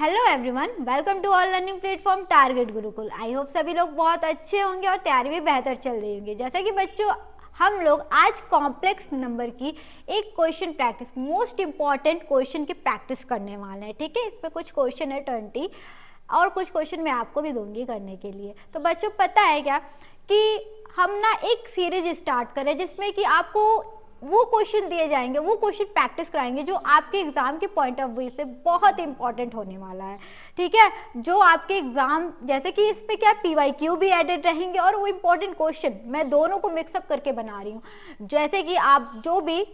Hello everyone, welcome to all learning platform target Gurukul. I hope सभी लोग बहुत अच्छे होंगे और तैयारी भी बेहतर चल रही होंगी। जैसा कि बच्चों, हम लोग आज कॉम्प्लेक्स नंबर की एक question practice, most important question की प्रैक्टिस करने वाले हैं। ठीक है, इस पर कुछ क्वेश्चन है 20 और कुछ क्वेश्चन मैं आपको भी दूंगी करने के लिए। तो बच्चों, पता है क्या कि हम ना एक सीरीज स्टार्ट करें जिसमें कि आपको वो क्वेश्चन दिए जाएंगे, वो क्वेश्चन प्रैक्टिस कराएंगे जो आपके एग्जाम के पॉइंट ऑफ व्यू से बहुत इंपॉर्टेंट होने वाला है। ठीक है, जो आपके एग्जाम, जैसे कि इस पे क्या PYQ भी एडेड रहेंगे और वो इंपॉर्टेंट क्वेश्चन मैं दोनों को मिक्सअप करके बना रही हूँ। जैसे कि आप जो भी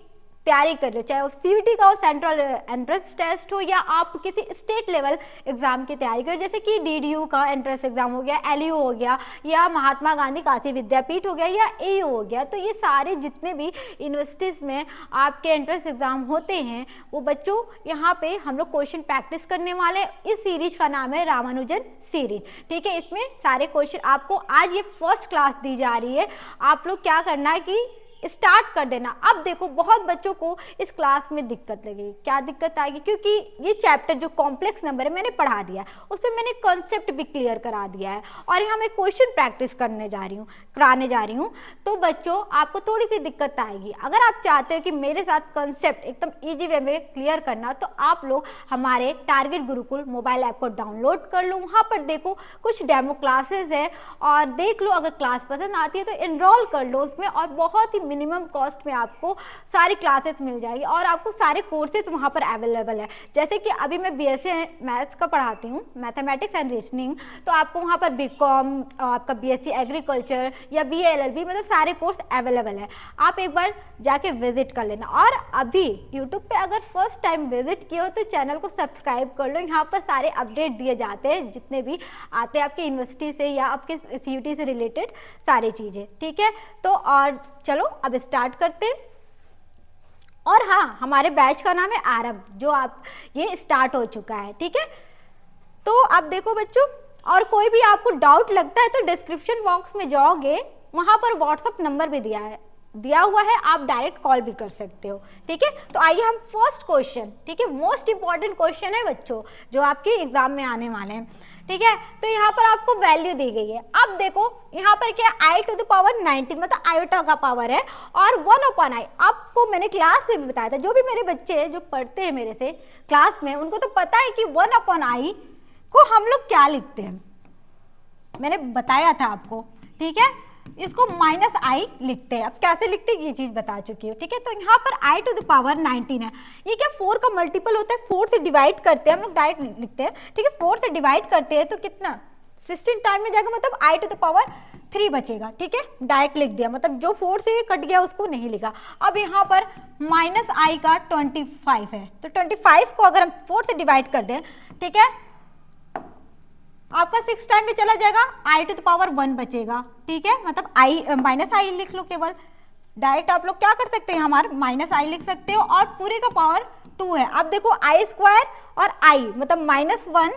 तैयारी कर रहे हो, चाहे वो CVT का हो, सेंट्रल एंट्रेंस टेस्ट हो, या आप किसी स्टेट लेवल एग्जाम की तैयारी करें, जैसे कि DDU का एंट्रेंस एग्जाम हो गया, LU हो गया, या महात्मा गांधी काशी विद्यापीठ हो गया, या AU हो गया। तो ये सारे जितने भी यूनिवर्सिटीज़ में आपके एंट्रेंस एग्जाम होते हैं, वो बच्चों यहाँ पे हम लोग क्वेश्चन प्रैक्टिस करने वाले। इस सीरीज का नाम है रामानुजन सीरीज। ठीक है, इसमें सारे क्वेश्चन आपको आज ये फर्स्ट क्लास दी जा रही है। आप लोग क्या करना है कि स्टार्ट कर देना। अब देखो, बहुत बच्चों को इस क्लास में दिक्कत लगेगी। क्या दिक्कत आएगी? क्योंकि ये चैप्टर जो कॉम्प्लेक्स नंबर है मैंने पढ़ा दिया है, उस पर मैंने कॉन्सेप्ट भी क्लियर करा दिया है और यहाँ मैं क्वेश्चन प्रैक्टिस कराने जा रही हूँ। तो बच्चों, आपको थोड़ी सी दिक्कत आएगी। अगर आप चाहते हो कि मेरे साथ कॉन्सेप्ट एकदम ईजी वे में क्लियर करना, तो आप लोग हमारे टारगेट गुरुकुल मोबाइल ऐप को डाउनलोड कर लो। वहाँ पर देखो कुछ डेमो क्लासेस है और देख लो। अगर क्लास पसंद आती है तो एनरोल कर लो उसमें, और बहुत ही मिनिमम कॉस्ट में आपको सारी क्लासेस मिल जाएगी और आपको सारे कोर्सेज वहाँ पर अवेलेबल है। जैसे कि अभी मैं BSc मैथ्स का पढ़ाती हूँ, मैथमेटिक्स एंड रीजनिंग, तो आपको वहाँ पर BCom, आपका BSc एग्रीकल्चर या BA LLB, मतलब सारे कोर्स अवेलेबल है। आप एक बार जाके विजिट कर लेना। और अभी यूट्यूब पे अगर फर्स्ट टाइम विजिट किए हो तो चैनल को सब्सक्राइब कर लो। यहाँ पर सारे अपडेट दिए जाते हैं जितने भी आते हैं आपके यूनिवर्सिटी से या आपके CUT से रिलेटेड सारी चीज़ें। ठीक है, तो और चलो अब स्टार्ट करते हैं। और हाँ, हमारे बैच का नाम है आरंभ, जो आप ये स्टार्ट हो चुका है। ठीक है, तो अब देखो बच्चों, और कोई भी आपको डाउट लगता है तो डिस्क्रिप्शन बॉक्स में जाओगे, वहां पर व्हाट्सएप नंबर भी दिया हुआ है, आप डायरेक्ट कॉल भी कर सकते हो। ठीक है, तो आइए हम फर्स्ट क्वेश्चन, ठीक है, मोस्ट इंपॉर्टेंट क्वेश्चन है बच्चों जो आपके एग्जाम में आने वाले हैं। ठीक है, तो यहाँ पर आपको वैल्यू दी गई है। अब देखो यहाँ पर क्या, i⁻19 मतलब आयोटा का पावर है और 1/i। आपको मैंने क्लास में भी बताया था, जो भी मेरे बच्चे जो पढ़ते हैं मेरे से क्लास में, उनको तो पता है कि 1/i को हम लोग क्या लिखते हैं, मैंने बताया था आपको। ठीक है, इसको -i लिखते हैं। अब कैसे लिखते हैं ये चीज बता चुकी हूँ। ठीक है, तो यहाँ पर i⁻19 है। ये क्या 4 का मल्टीपल होता है, 4 से डिवाइड करते हैं हम लोग, डायरेक्ट लिखते हैं। ठीक है, 4 से डिवाइड करते हैं तो कितना 16 टाइम में जाएगा, मतलब i⁻3 बचेगा। ठीक है, डायरेक्ट लिख दिया, मतलब जो 4 से कट गया उसको नहीं लिखा। अब यहाँ पर -i का 25 है, तो 25 को अगर हम 4 से डिवाइड कर दें, ठीक है, आपका 6 टाइम में चला जाएगा, i⁻1 बचेगा। ठीक है, मतलब -i लिख लो केवल। डायरेक्ट आप लोग क्या कर सकते हैं, हमारे -i लिख सकते हो और पूरे का पावर 2 है। अब देखो i² और i मतलब -1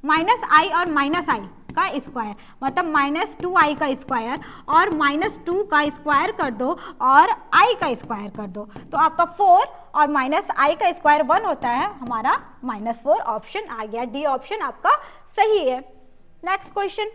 -i और -i का स्क्वायर, मतलब -2i का स्क्वायर और -2 का स्क्वायर कर दो और i का स्क्वायर कर दो, तो आपका 4 और -i का स्क्वायर 1 होता है, हमारा -4 ऑप्शन आ गया। डी ऑप्शन आपका सही है। नेक्स्ट क्वेश्चन,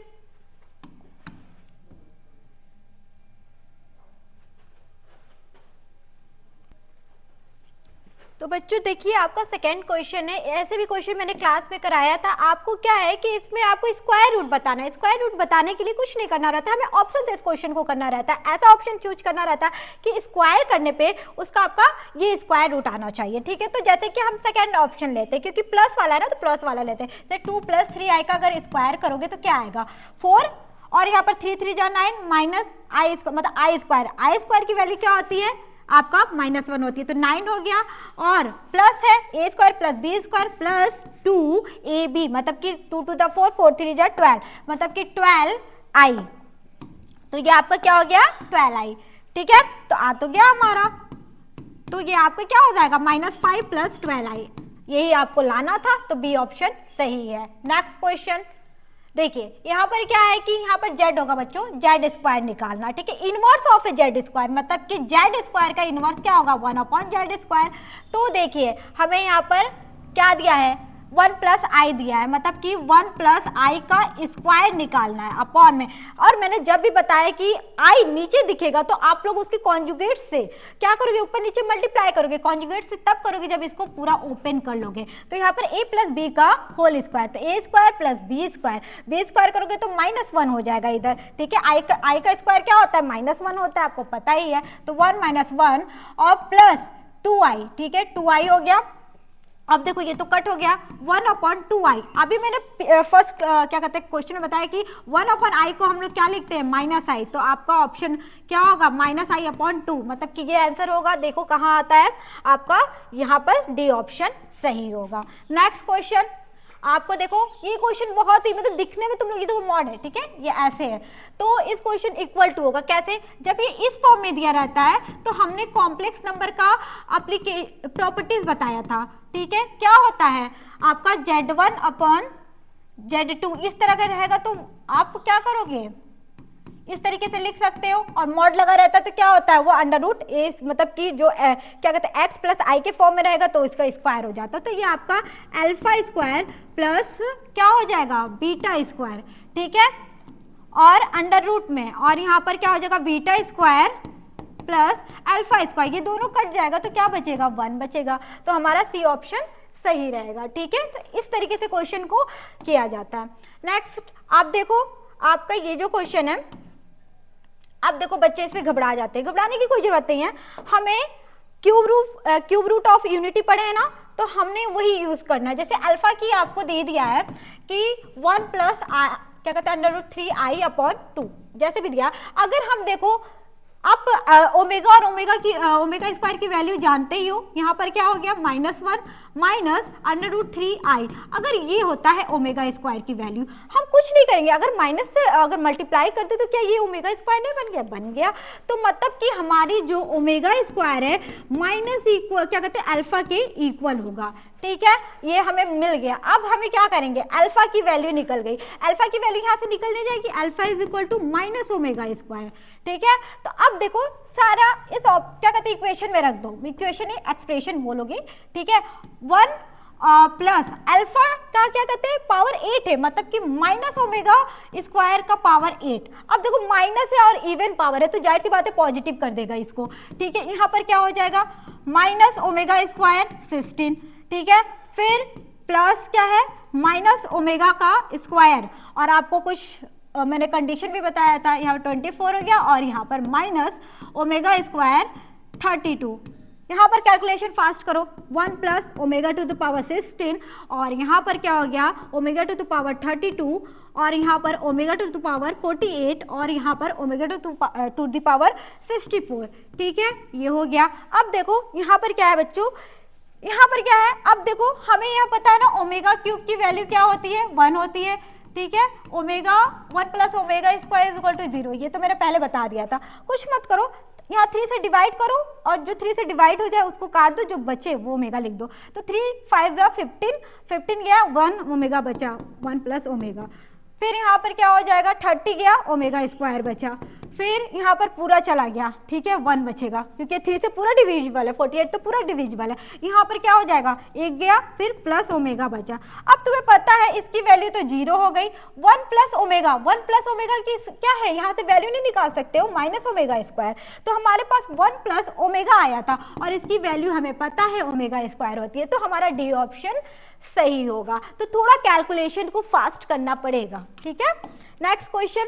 तो बच्चों देखिए, आपका सेकंड क्वेश्चन है। ऐसे भी क्वेश्चन मैंने क्लास में कराया था। आपको क्या है कि इसमें आपको स्क्वायर रूट बताना है। स्क्वायर रूट बताने के लिए कुछ नहीं करना रहता है, हमें ऑप्शन से इस क्वेश्चन को करना रहता है। ऐसा ऑप्शन चूज करना रहता है कि स्क्वायर करने पे उसका आपका ये स्क्वायर रूट आना चाहिए। ठीक है, तो जैसे कि हम सेकेंड ऑप्शन लेते हैं, क्योंकि प्लस वाला है ना, तो प्लस वाला लेते हैं। जैसे 2 + 3i का अगर स्क्वायर करोगे तो क्या आएगा, 4, और यहाँ पर 3 3 जा 9 -i मतलब i² की वैल्यू क्या होती है आपका -1 होती है, तो 9 हो गया। और प्लस है a² + b² + 2ab, मतलब कि 2 to the 4 4 3 जा 12, मतलब कि 12i। तो ये आपका क्या हो गया, 12i। ठीक है, तो आ तो गया हमारा, तो ये आपका क्या हो जाएगा, -5 + 12i। यही आपको लाना था, तो बी ऑप्शन सही है। नेक्स्ट क्वेश्चन देखिए, यहाँ पर क्या है कि यहाँ पर z होगा बच्चों, z² निकालना। ठीक है, इनवर्स ऑफ z², मतलब कि z² का इनवर्स क्या होगा, 1/z²। तो देखिए हमें यहाँ पर क्या दिया है, वन प्लस आई दिया है, मतलब कि वन प्लस आई का स्क्वायर निकालना है अपॉन में। और मैंने जब भी बताया कि आई नीचे दिखेगा तो आप लोग उसके कॉन्जुगेट से क्या करोगे, ऊपर नीचे मल्टीप्लाई करोगे, कॉन्जुगेट से तब करोगे जब इसको पूरा ओपन कर लोगे। तो यहाँ पर ए प्लस बी का होल स्क्वायर, तो A square plus B square करोगे तो -1 हो जाएगा इधर, ठीक है। आई का स्क्वायर क्या होता है, -1 होता है, आपको पता ही है। तो 1 - 1 और प्लस 2i, ठीक है, 2i हो गया। अब देखो ये तो कट हो गया, 1/2i। अभी मैंने फर्स्ट क्या कहते हैं क्वेश्चन में बताया कि 1/i को हम लोग क्या लिखते हैं, -i। तो आपका ऑप्शन क्या होगा, -i/2, मतलब कि ये आंसर होगा। देखो कहाँ आता है आपका, यहाँ पर डी ऑप्शन सही होगा। नेक्स्ट क्वेश्चन आपको देखो, ये क्वेश्चन बहुत ही मतलब दिखने में तुम लोग, ये तो मॉड है, ठीक है, ये ऐसे है। तो इस क्वेश्चन इक्वल टू होगा कैसे, जब ये इस फॉर्म में दिया रहता है तो हमने कॉम्प्लेक्स नंबर का प्रॉपर्टीज बताया था, ठीक है। क्या होता है आपका Z1/Z2 इस तरह का रहेगा, तो आप क्या करोगे, इस तरीके से लिख सकते हो। और मॉड लगा रहता है तो क्या होता है, वो √a, मतलब कि जो क्या कहते हैं x + i के फॉर्म में रहेगा तो इसका स्क्वायर हो जाता है। तो ये आपका α² प्लस क्या हो जाएगा, β², ठीक है, और अंडर रूट में, और यहाँ पर क्या हो जाएगा, β² प्लस α², ये दोनों कट जाएगा तो क्या बचेगा, 1 बचेगा। तो हमारा सी ऑप्शन सही रहेगा, ठीक है। तो इस तरीके से क्वेश्चन को किया जाता है। नेक्स्ट आप देखो, आपका ये जो क्वेश्चन है, अब देखो बच्चे इसमें घबरा जाते हैं, घबराने की कोई जरूरत नहीं है। हमें क्यूब रूट ऑफ यूनिटी पढ़े हैं ना, तो हमने वही यूज करना है। जैसे अल्फा की आपको दे दिया है कि 1 प्लस क्या कहते हैं √3i/2, जैसे भी दिया। अगर हम देखो आप ओमेगा और ओमेगा स्क्वायर की वैल्यू जानते ही हो, यहाँ पर क्या हो गया, -1 माइनस √3i। अगर ये होता है ओमेगा स्क्वायर की वैल्यू, हम कुछ नहीं करेंगे, अगर माइनस से अगर मल्टीप्लाई करते तो क्या ये ओमेगा स्क्वायर नहीं बन गया, बन गया। तो मतलब कि हमारी जो ओमेगा स्क्वायर है माइनस इक्वल क्या कहते हैं अल्फा के इक्वल होगा, ठीक है, ये हमें मिल गया। अब हमें क्या करेंगे, अल्फा की वैल्यू निकल गई, अल्फा की वैल्यू यहाँ से निकलने जाएगी, अल्फा = -ओमेगा², ठीक है। तो अब देखो सारा इस क्या कहते हैं इक्वेशन में रख दो, इक्वेशन एक्सप्रेशन बोलोगे, ठीक है। 1 प्लस अल्फा का क्या कहते हैं पावर 8 है, मतलब कि -ओमेगा² का पावर 8। अब देखो माइनस है और इवन पावर है तो जाहिर सी बात है पॉजिटिव कर देगा इसको, ठीक है। यहाँ पर क्या हो जाएगा, -ओमेगा² 16, ठीक है, फिर प्लस क्या है -ओमेगा का स्क्वायर, और आपको कुछ मैंने कंडीशन भी बताया था, यहाँ 24 हो गया, और यहाँ पर -ओमेगा² 32। यहाँ पर कैलकुलेशन फास्ट करो, 1 + ω⁻16, और यहाँ पर क्या हो गया ω⁻32, और यहाँ पर ω⁻48, और यहाँ पर ω⁻64, ठीक है, ये हो गया। अब देखो यहाँ पर क्या है बच्चों, यहाँ पर क्या है, अब देखो हमें यह पता है ना ω³ की वैल्यू क्या होती है, 1 होती है, ठीक है। 1 + ω² 0, ये तो मैंने पहले बता दिया था। कुछ मत करो, यहाँ 3 से डिवाइड करो, और जो 3 से डिवाइड हो जाए उसको काट दो, जो बचे वो ओमेगा लिख दो। तो 3 × 5 = 15 गया, 1 ओमेगा बचा, 1 + ओमेगा। फिर यहाँ पर क्या हो जाएगा, 30 गया, ओमेगा² बचा। फिर यहाँ पर पूरा चला गया, ठीक है, 1 बचेगा, क्योंकि 3 से पूरा डिविजिबल है, 48 तो पूरा डिविजिबल है। यहाँ पर क्या हो जाएगा, 1 गया, फिर प्लस ओमेगा बचा। अब तुम्हें पता है इसकी वैल्यू तो 0 हो गई। 1 + ओमेगा की क्या है, यहाँ से वैल्यू नहीं निकाल सकते हो, -ओमेगा²। तो हमारे पास 1 + ओमेगा आया था, और इसकी वैल्यू हमें पता है ओमेगा² होती है, तो हमारा डी ऑप्शन सही होगा। तो थोड़ा कैलकुलेशन को फास्ट करना पड़ेगा, ठीक है। नेक्स्ट क्वेश्चन,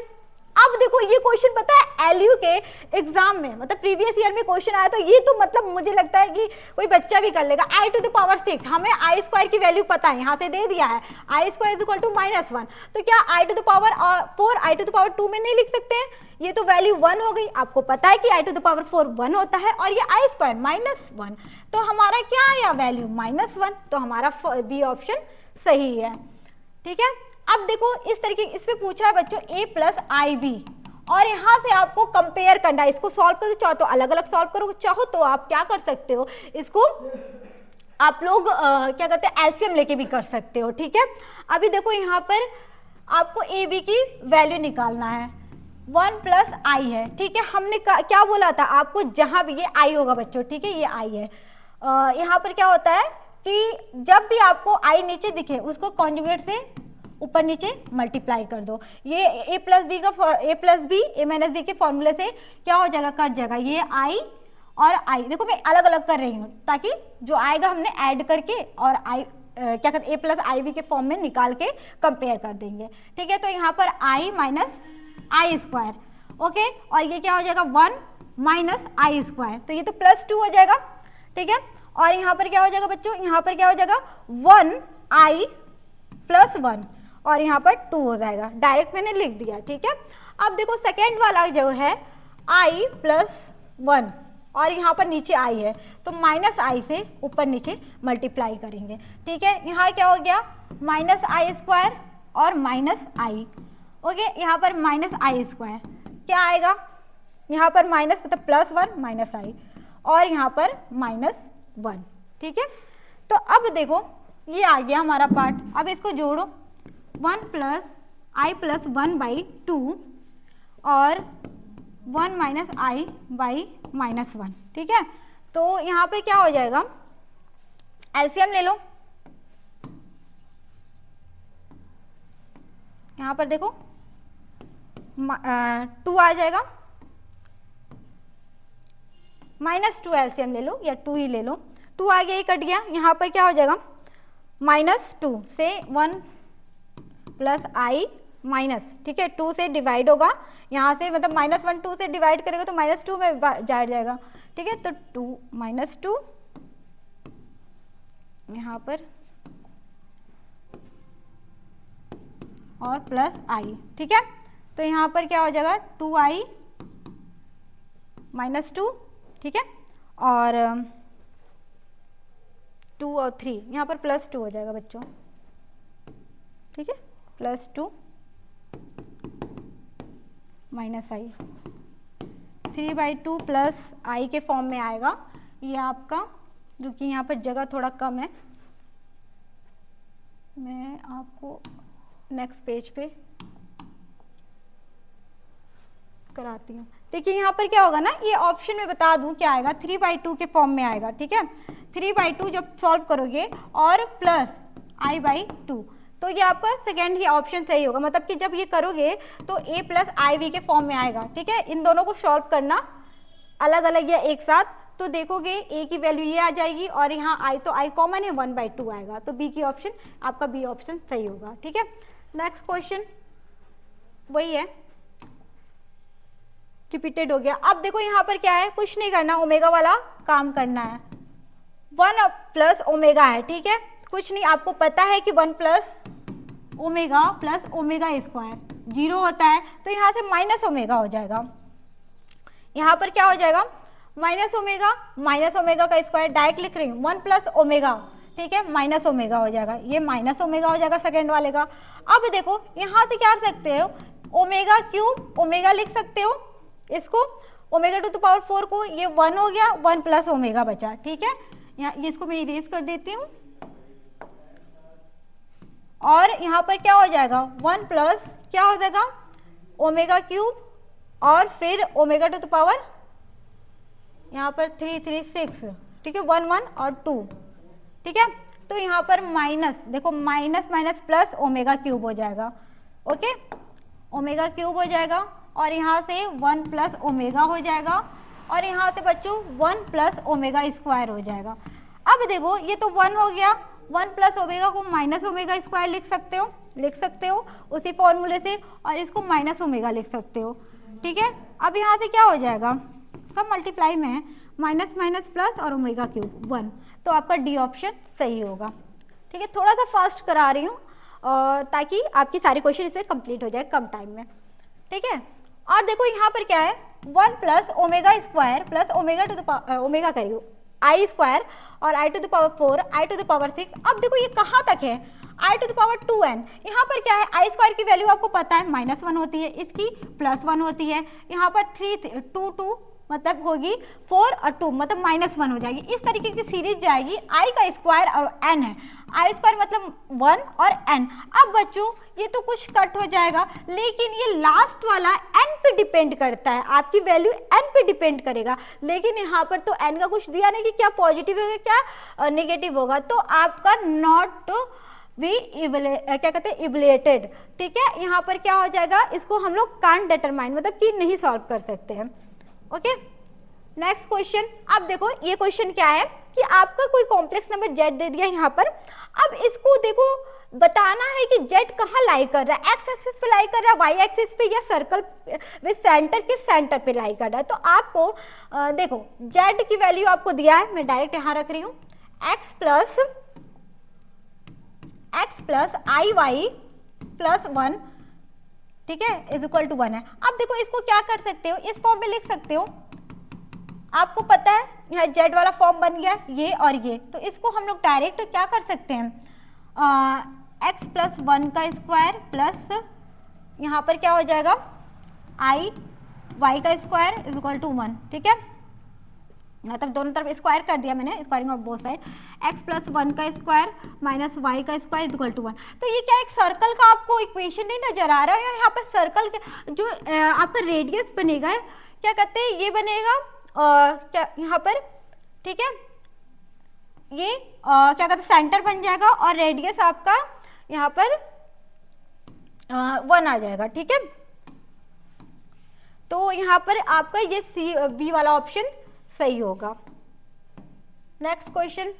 अब देखो ये क्वेश्चन पता है एलयू के एग्जाम में, मतलब प्रीवियस ईयर में क्वेश्चन आया, तो ये तो मतलब मुझे लगता है कि कोई बच्चा भी कर लेगा। i⁻6, हमें i² की वैल्यू पता है, यहाँ से दे दिया है i² = -1, तो क्या i⁴ i⁴ में नहीं लिख सकते हैं, ये तो वैल्यू 1 हो गई। आपको पता है कि i⁴ 1 होता है, और ये i² -1, तो हमारा क्या आया वैल्यू -1, तो हमारा बी ऑप्शन सही है, ठीक है। अब देखो इस तरीके इसमें पूछा है बच्चों a + ib, और यहाँ से आपको कंपेयर करना है, इसको सॉल्व करो, चाहो तो अलग अलग सॉल्व करो, चाहो तो आप क्या कर सकते हो, इसको आप लोग क्या कहते हैं एलसीएम लेके भी कर सकते हो, ठीक है। अभी देखो यहाँ पर आपको ए बी की वैल्यू निकालना है, 1 + i है, ठीक है। हमने क्या बोला था आपको, जहाँ भी ये i होगा बच्चों, ठीक है, ये i है, यहाँ पर क्या होता है कि जब भी आपको आई नीचे दिखे उसको कॉन्जुगेट से ऊपर नीचे मल्टीप्लाई कर दो। ये a plus b a minus b के फॉर्मूले से क्या हो जाएगा, कट जाएगा। ये आई और आई, देखो मैं अलग अलग कर रही हूँ ताकि जो आएगा हमने ऐड करके और आई क्या कहते हैं a प्लस आई बी के फॉर्म में निकाल के कंपेयर कर देंगे। ठीक है, तो यहाँ पर आई माइनस आई स्क्वायर, ओके, और ये क्या हो जाएगा 1 माइनस आई स्क्वायर, तो ये तो +2 हो जाएगा। ठीक है, और यहाँ पर क्या हो जाएगा बच्चों, यहाँ पर क्या हो जाएगा 1 आई प्लस 1 और यहाँ पर 2 हो जाएगा, डायरेक्ट मैंने लिख दिया। ठीक है, अब देखो सेकेंड वाला जो है आई प्लस 1 और यहाँ पर नीचे आई है तो माइनस आई से ऊपर नीचे मल्टीप्लाई करेंगे। ठीक है, यहाँ क्या हो गया माइनस आई स्क्वायर और माइनस आई, ओके, यहाँ पर माइनस आई स्क्वायर क्या आएगा, यहाँ पर माइनस मतलब +1 माइनस आई और यहाँ पर -1। ठीक है, तो अब देखो ये आ गया हमारा पार्ट, अब इसको जोड़ो 1 प्लस आई प्लस 1/2 और 1 माइनस आई बाई -1। ठीक है, तो यहाँ पे क्या हो जाएगा, एलसीएम ले लो, यहाँ पर देखो 2 आ जाएगा, -2 एलसीएम ले लो या 2 ही ले लो, 2 आ गया, ये कट गया, यहाँ पर क्या हो जाएगा -2 से 1 प्लस आई माइनस, ठीक है 2 से डिवाइड होगा, यहाँ से मतलब -1 2 से डिवाइड करेगा तो -2 में जा जाएगा। ठीक है, तो 2 -2 यहाँ पर और प्लस आई। ठीक है, तो यहाँ पर क्या हो जाएगा 2i -2, ठीक है, और 2 और 3 यहाँ पर +2 हो जाएगा बच्चों। ठीक है, +2 माइनस आई, 3/2 प्लस आई के फॉर्म में आएगा ये आपका, जो कि यहाँ पर जगह थोड़ा कम है, मैं आपको नेक्स्ट पेज पे कराती हूँ। देखिए यहाँ पर क्या होगा ना, ये ऑप्शन में बता दूँ क्या आएगा, 3/2 के फॉर्म में आएगा। ठीक है, 3/2 जब सॉल्व करोगे और प्लस i/2, तो ये आपका सेकेंड ही ऑप्शन सही होगा, मतलब कि जब ये करोगे तो a प्लस आई वी के फॉर्म में आएगा। ठीक है, इन दोनों को सॉल्व करना अलग अलग या एक साथ, तो देखोगे a की वैल्यू ये आ जाएगी और यहाँ i तो i कॉमन है 1/2 आएगा, तो b की ऑप्शन आपका b ऑप्शन सही होगा। ठीक है, नेक्स्ट क्वेश्चन वही है, रिपीटेड हो गया। अब देखो यहाँ पर क्या है, कुछ नहीं करना, ओमेगा वाला काम करना है, 1 प्लस ओमेगा है। ठीक है, कुछ नहीं, आपको पता है कि 1 प्लस ओमेगा स्क्वायर 0 होता है, तो यहाँ से माइनस ओमेगा हो जाएगा, यहाँ पर क्या हो जाएगा माइनस ओमेगा का स्क्वायर, डायरेक्ट लिख रही हूँ 1 प्लस ओमेगा, ठीक है, माइनस ओमेगा हो जाएगा, ये माइनस ओमेगा हो जाएगा सेकेंड वाले का। अब देखो यहाँ से क्या कर सकते हो, ओमेगा क्यूब ओमेगा लिख सकते हो इसको, ओमेगा टू द पावर 4 को, ये 1 हो गया, 1 प्लस ओमेगा बचा। ठीक है, यहाँ ये इसको मैं इरेज कर देती हूँ, और यहाँ पर क्या हो जाएगा 1 प्लस क्या हो जाएगा ओमेगा क्यूब और फिर ओमेगा टू द पावर यहाँ पर 3 3 6, ठीक है, 1 1 और 2। ठीक है, तो यहाँ पर माइनस, देखो minus minus plus omega cube हो जाएगा, ओके, ओमेगा क्यूब हो जाएगा, और यहाँ से 1 प्लस ओमेगा हो जाएगा, और यहाँ से बच्चों 1 प्लस ओमेगा स्क्वायर हो जाएगा। अब देखो ये तो 1 हो गया, 1 प्लस ओमेगा को माइनस ओमेगा स्क्वायर लिख सकते हो उसी फॉर्मूले से, और इसको माइनस ओमेगा लिख सकते हो। ठीक है, अब यहाँ से क्या हो जाएगा, सब मल्टीप्लाई में है, माइनस माइनस प्लस और ओमेगा क्यूब 1, तो आपका डी ऑप्शन सही होगा। ठीक है, थोड़ा सा फास्ट करा रही हूँ ताकि आपकी सारी क्वेश्चन इसमें कंप्लीट हो जाए कम टाइम में। ठीक है, और देखो यहाँ पर क्या है 1 plus omega square plus omega to the omega करियो आई स्क्वायर और I to the power 4 I to the power 6। अब देखो ये कहाँ तक है, आई टू द पावर 2n, यहाँ पर क्या है आई स्क्वायर की वैल्यू आपको पता है -1 होती है, इसकी +1 होती है, यहाँ पर 3 2 2 मतलब होगी 4 और 2 मतलब -1 हो जाएगी। इस तरीके की सीरीज जाएगी। आई का स्क्वायर और एन है, आई स्क्वायर मतलब 1 और एन। अब बच्चों ये तो कुछ कट हो जाएगा, लेकिन ये लास्ट वाला एन पे डिपेंड करता है, आपकी वैल्यू एन पे डिपेंड करेगा। लेकिन यहाँ पर तो एन का कुछ दिया नहीं कि क्या पॉजिटिव होगा क्या नेगेटिव होगा, तो आपका नॉट भी क्या कहते हैं इवलेटेड। ठीक है, यहाँ पर क्या हो जाएगा, इसको हम लोग कांट डिटरमाइन मतलब कि नहीं सॉल्व कर सकते हैं। Okay, next question. अब देखो ये क्वेश्चन क्या है कि आपका कोई कॉम्प्लेक्स नंबर जेड दे दिया यहाँ पर। अब इसको देखो बताना है कि जेड कहाँ लाई कर रहा है, एक्स एक्सिस पे लाई कर रहा है, वाई एक्सिस पे, या सर्कल विद सेंटर के सेंटर पे लाई कर रहा है। तो आपको देखो जेड की वैल्यू आपको दिया है, मैं डायरेक्ट यहाँ रख रही हूँ, एक्स प्लस आई वाई प्लस 1, ठीक है, इज इक्वल टू 1 है। अब देखो इसको क्या कर सकते हो, इस फॉर्म में लिख सकते हो। आपको पता है यहाँ जेड वाला फॉर्म बन गया ये और ये, तो इसको हम लोग डायरेक्ट क्या कर सकते हैं, एक्स प्लस 1 का स्क्वायर प्लस यहाँ पर क्या हो जाएगा आई वाई का स्क्वायर इज इक्वल टू 1। ठीक है, मतलब दोनों तरफ स्क्वायर कर दिया मैंने, squaring of both side, x plus 1 का स्क्वायर माइनस वाई का स्क्वायर इज इक्वल टू 1। तो ये क्या एक सर्कल का आपको इक्वेशन नहीं नजर आ रहा है, यहाँ पर सर्कल के जो आपका रेडियस बनेगा, क्या कहते हैं ये बनेगा क्या यहाँ पर, ठीक है, ये क्या कहते हैं सेंटर बन जाएगा और रेडियस आपका यहाँ पर 1 आ जाएगा। ठीक है, तो यहाँ पर आपका ये सी बी वाला ऑप्शन सही होगा। नेक्स्ट क्वेश्चन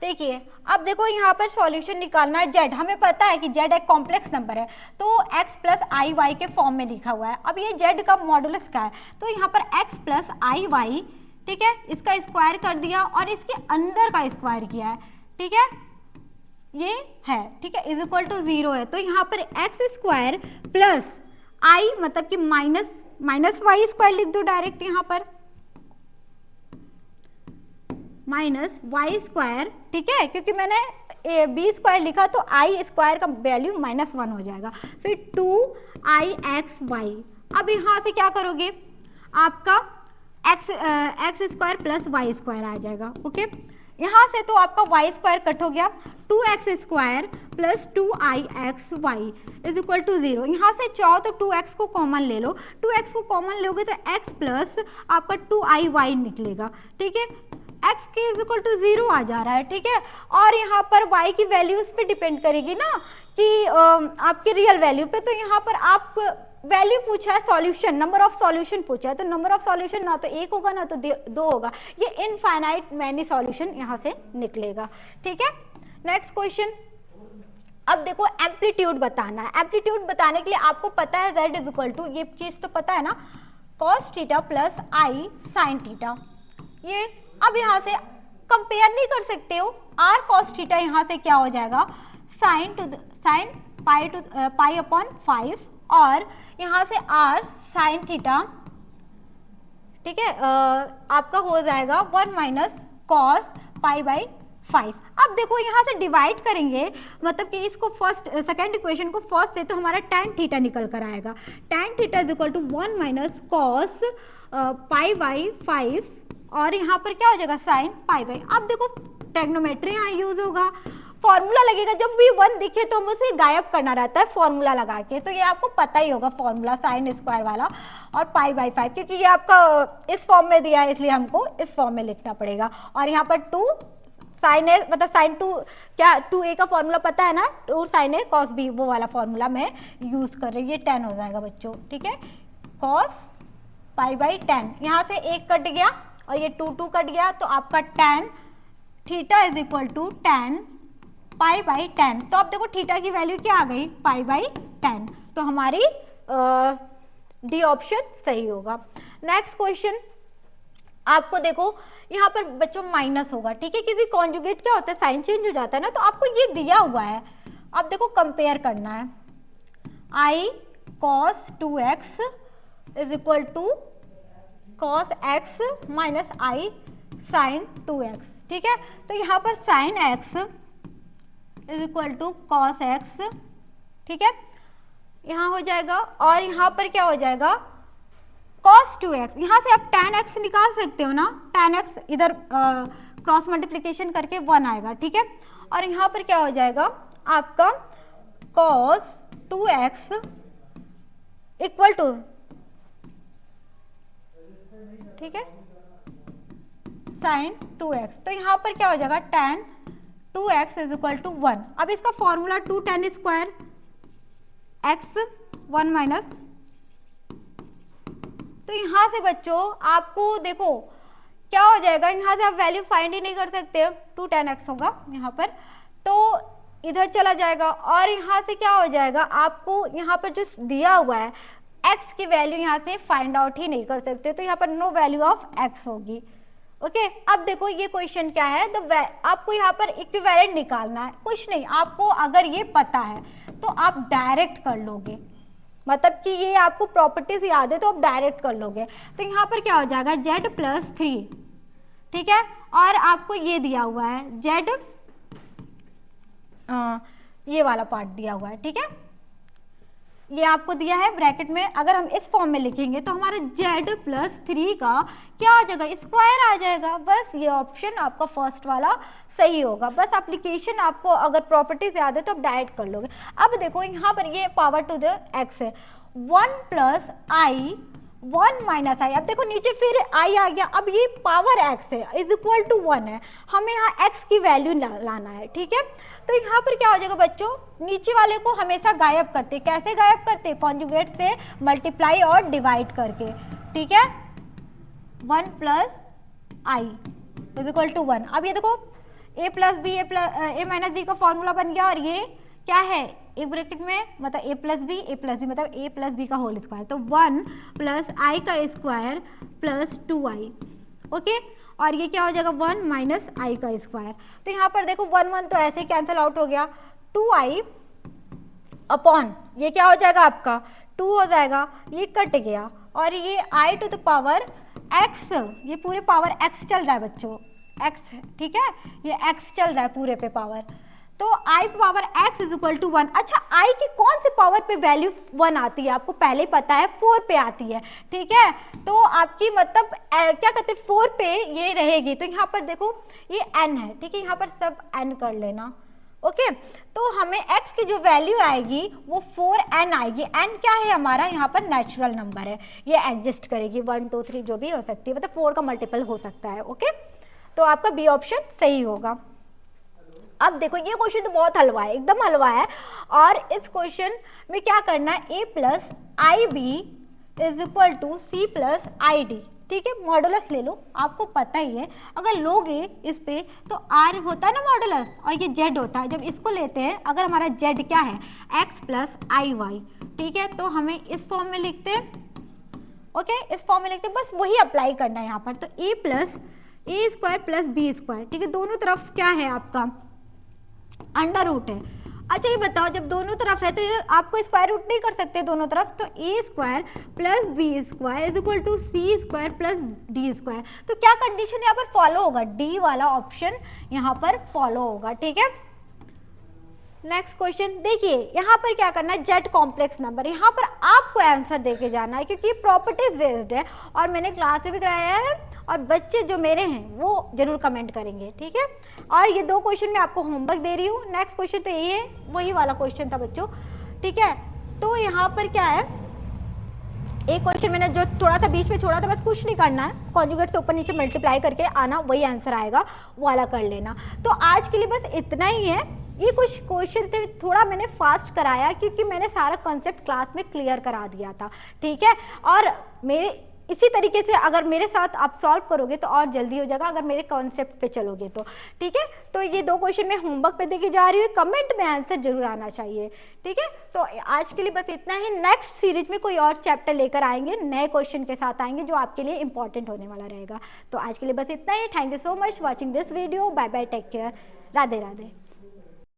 देखिए, अब देखो यहाँ पर सॉल्यूशन निकालना है जेड, हमें पता है कि जेड एक कॉम्प्लेक्स नंबर है, तो x प्लस आई वाई के फॉर्म में लिखा हुआ है। अब ये जेड का मॉडुलस क्या है, तो यहाँ पर x प्लस आई वाई, ठीक है, इसका स्क्वायर कर दिया और इसके अंदर का स्क्वायर किया है। ठीक है, ये है, ठीक है, इज इक्वल टू 0 है। तो यहाँ पर एक्स स्क्वायर प्लस आई मतलब कि माइनस वाई स्क्वायर लिख दो डायरेक्ट यहाँ पर, माइनस वाई स्क्वायर, ठीक है, क्योंकि मैंने बी स्क्वायर लिखा तो आई स्क्वायर का वैल्यू -1 हो जाएगा, फिर 2ix(y). अब यहाँ से क्या करोगे, आपका x square plus y square आ जाएगा। ओके, यहाँ से तो आपका वाई स्क्वायर कट हो गया, 2x square plus 2ix(y) is equal to 0। यहाँ से चाहो तो 2x को कॉमन ले लो, 2x को कॉमन लोगे तो x प्लस आपका 2iy निकलेगा। ठीक है, x के इज इक्वल टू 0 आ जा रहा है। ठीक है, और यहाँ पर y की वैल्यू इस पे डिपेंड करेगी ना कि आपकी रियल वैल्यू पे, तो यहाँ पर आप वैल्यू पूछा है, सॉल्यूशन नंबर ऑफ सॉल्यूशन पूछा है, तो नंबर ऑफ सॉल्यूशन ना तो 1 होगा ना तो 2 होगा, ये इनफाइनाइट मैनी सॉल्यूशन यहाँ से निकलेगा। ठीक है, नेक्स्ट क्वेश्चन। अब देखो एम्पलीट्यूड बताना है, एम्पलीट्यूड बताने के लिए आपको पता है z इज इक्वल टू, ये चीज तो पता है ना, cos थीटा प्लस आई साइन थीटा। ये अब यहाँ से कंपेयर नहीं कर सकते हो, r cos थीटा यहाँ से क्या हो जाएगा साइन पाई अपॉन 5 और यहाँ से r साइन थीटा, ठीक है, आपका हो जाएगा 1 माइनस कॉस पाई बाई 5। अब देखो यहाँ से डिवाइड करेंगे, मतलब कि इसको फर्स्ट सेकेंड इक्वेशन को फर्स्ट से, तो हमारा tan थीटा निकल कर आएगा, tan theta is equal to 1 minus cos pi by 5 और यहाँ पर क्या हो जाएगा साइन पाई बाई। अब देखो ट्रिग्नोमेट्री यहाँ यूज होगा, फॉर्मूला लगेगा, जब भी 1 दिखे तो हम उसे गायब करना रहता है फॉर्मूला लगा के, तो ये आपको पता ही होगा फॉर्मूला साइन स्क्वायर वाला और पाई बाई 5, क्योंकि ये आपका इस फॉर्म में दिया है इसलिए हमको इस फॉर्म में लिखना पड़ेगा। और यहाँ पर 2 साइन ए मतलब साइन 2 क्या 2a का फॉर्मूला पता है ना, 2 साइन ए कॉस बी, वो वाला फॉर्मूला मैं यूज कर रही हूँ, ये 10 हो जाएगा बच्चों। ठीक है, कॉस पाई बाई 10, यहाँ से 1 कट गया और ये 2 कट गया, तो आपका tan theta is equal to tan pi by 10। तो अब देखो थीटा की वैल्यू क्या आ गई पाई बाई 10, तो हमारी डी ऑप्शन सही होगा। नेक्स्ट क्वेश्चन, आपको देखो यहाँ पर बच्चों माइनस होगा, ठीक है, क्योंकि कॉन्जुगेट क्या होता है साइन चेंज हो जाता है ना, तो आपको ये दिया हुआ है। अब देखो कंपेयर करना है, I cos 2x is equal to cos x minus I sine 2x। ठीक है, तो यहाँ पर sine x is equal to cos x, ठीक है, यहाँ हो जाएगा, और यहाँ पर क्या हो जाएगा cos 2x, यहाँ से आप tan x निकाल सकते हो ना, tan x इधर क्रॉस मल्टीप्लीकेशन करके 1 आएगा, ठीक है। और यहाँ पर क्या हो जाएगा आपका cos 2x इक्वल टू, ठीक है, sin 2x, तो यहाँ पर क्या हो जाएगा tan 2x is equal to 1। अब इसका formula 2 tan square x 1 minus, तो यहाँ से बच्चों आपको देखो क्या हो जाएगा, यहाँ से आप वैल्यू फाइंड ही नहीं कर सकते, 2 tan x होगा यहाँ पर, तो इधर चला जाएगा और यहाँ से क्या हो जाएगा आपको यहाँ पर जो दिया हुआ है x की वैल्यू यहाँ से फाइंड आउट ही नहीं कर सकते, तो यहाँ पर नो वैल्यू ऑफ x होगी। ओके अब देखो ये क्वेश्चन क्या है, आपको यहाँ पर इक्विवेलेंट निकालना है, कुछ नहीं, आपको अगर ये पता है तो आप डायरेक्ट कर लोगे, मतलब कि ये आपको प्रॉपर्टीज याद है तो आप डायरेक्ट कर लोगे। तो यहाँ पर क्या हो जाएगा z प्लस 3, ठीक है, और आपको ये दिया हुआ है z, ये वाला पार्ट दिया हुआ है, ठीक है, ये आपको दिया है ब्रैकेट में। अगर हम इस फॉर्म में लिखेंगे तो हमारा z प्लस 3 का क्या आ जाएगा, स्क्वायर आ जाएगा। बस ये ऑप्शन आपका फर्स्ट वाला सही होगा। बस एप्लीकेशन आपको अगर प्रॉपर्टीज याद है तो आप डायरेक्ट कर लोगे। अब देखो यहाँ पर ये पावर टू द x है, 1 प्लस आई 1 माइनस आई, अब देखो नीचे फिर आई आ गया, अब ये पावर x है इज इक्वल टू 1 है, हमें यहाँ x की वैल्यू लाना है, ठीक है। तो यहाँ पर क्या हो जाएगा बच्चों, नीचे वाले को हमेशा गायब करते, कैसे गायब करते, कॉन्जुगेट से मल्टीप्लाई और डिवाइड करके, ठीक है, 1 plus i is equal to 1। अब ये देखो a plus b a minus b का फॉर्मूला बन गया, और ये क्या है एक ब्रैकेट में, मतलब a प्लस बी मतलब a प्लस बी का होल स्क्वायर, तो 1 प्लस आई का स्क्वायर प्लस 2i, ओके। और ये क्या हो जाएगा 1 माइनस आई का स्क्वायर, तो यहाँ पर देखो 1 1 तो ऐसे ही कैंसिल आउट हो गया, 2i अपॉन ये क्या हो जाएगा आपका 2 हो जाएगा, ये कट गया, और ये i to the power x, ये पूरे पावर x चल रहा है बच्चों, x, ठीक है, ये x चल रहा है पूरे पे पावर, तो i power x is equal to 1। अच्छा i की कौन से पावर पे वैल्यू 1 आती है, आपको पहले ही पता है 4 पे आती है, ठीक है, तो आपकी मतलब क्या कहते हैं 4 पे ये रहेगी, तो यहाँ पर देखो ये n है, ठीक है, यहाँ पर सब n कर लेना, ओके। तो हमें x की जो वैल्यू आएगी वो 4n आएगी, n क्या है हमारा यहाँ पर नेचुरल नंबर है, ये एडजस्ट करेगी 1 2 3 जो भी हो सकती है, मतलब 4 का मल्टीपल हो सकता है, ओके। तो आपका बी ऑप्शन सही होगा। अब देखो ये क्वेश्चन तो बहुत हलवा है, एकदम हलवा है, और इस क्वेश्चन में क्या करना है, a plus i b is equal to c plus i d, ठीक है, मॉडुलस ले लो, आपको पता ही है, अगर लोगे इस पे तो r होता है ना मॉडुलस, और ये z होता है, जब इसको लेते हैं अगर हमारा z क्या है x प्लस आई वाई, ठीक है, तो हमें इस फॉर्म में लिखते हैं, ओके, इस फॉर्म में लिखते हैं, बस वही अप्लाई करना है यहाँ पर, तो a plus a square plus B square, ठीक है, दोनों तरफ क्या है आपका अंडर रूट है। अच्छा ये बताओ जब दोनों तरफ है तो ये आपको स्क्वायर रूट नहीं कर सकते दोनों तरफ, तो A square plus B square is equal to C square plus D square, तो क्या कंडीशन यहाँ पर फॉलो होगा, डी वाला ऑप्शन यहाँ पर फॉलो होगा, ठीक है। नेक्स्ट क्वेश्चन देखिए, यहाँ पर क्या करना है, जेड कॉम्प्लेक्स नंबर, यहाँ पर आपको आंसर देके जाना है क्योंकि प्रॉपर्टीज बेस्ड है, और मैंने क्लास में भी कराया है, और बच्चे जो मेरे हैं वो जरूर कमेंट करेंगे, ठीक है। और ये 2 क्वेश्चन मैं आपको होमवर्क दे रही हूँ, नेक्स्ट क्वेश्चन तो ये वही वाला क्वेश्चन था बच्चों, ठीक है। तो यहाँ पर क्या है, एक क्वेश्चन मैंने जो थोड़ा सा बीच में छोड़ा था, बस कुछ नहीं करना है, कॉन्जुगेट से ऊपर नीचे मल्टीप्लाई करके आना, वही आंसर आएगा, वो वाला कर लेना। तो आज के लिए बस इतना ही है, ये कुछ क्वेश्चन थे थोड़ा मैंने फास्ट कराया क्योंकि मैंने सारा कॉन्सेप्ट क्लास में क्लियर करा दिया था, ठीक है। और मेरे इसी तरीके से अगर मेरे साथ आप सॉल्व करोगे तो और जल्दी हो जाएगा, अगर मेरे कॉन्सेप्ट पे चलोगे तो, ठीक है। तो ये 2 क्वेश्चन मैं होमवर्क पे देके जा रही हूँ, कमेंट में आंसर जरूर आना चाहिए, ठीक है। तो आज के लिए बस इतना ही, नेक्स्ट सीरीज में कोई और चैप्टर लेकर आएंगे, नए क्वेश्चन के साथ आएंगे जो आपके लिए इंपॉर्टेंट होने वाला रहेगा। तो आज के लिए बस इतना ही, thank you so much watching this video, bye bye, take care, Radhe Radhe.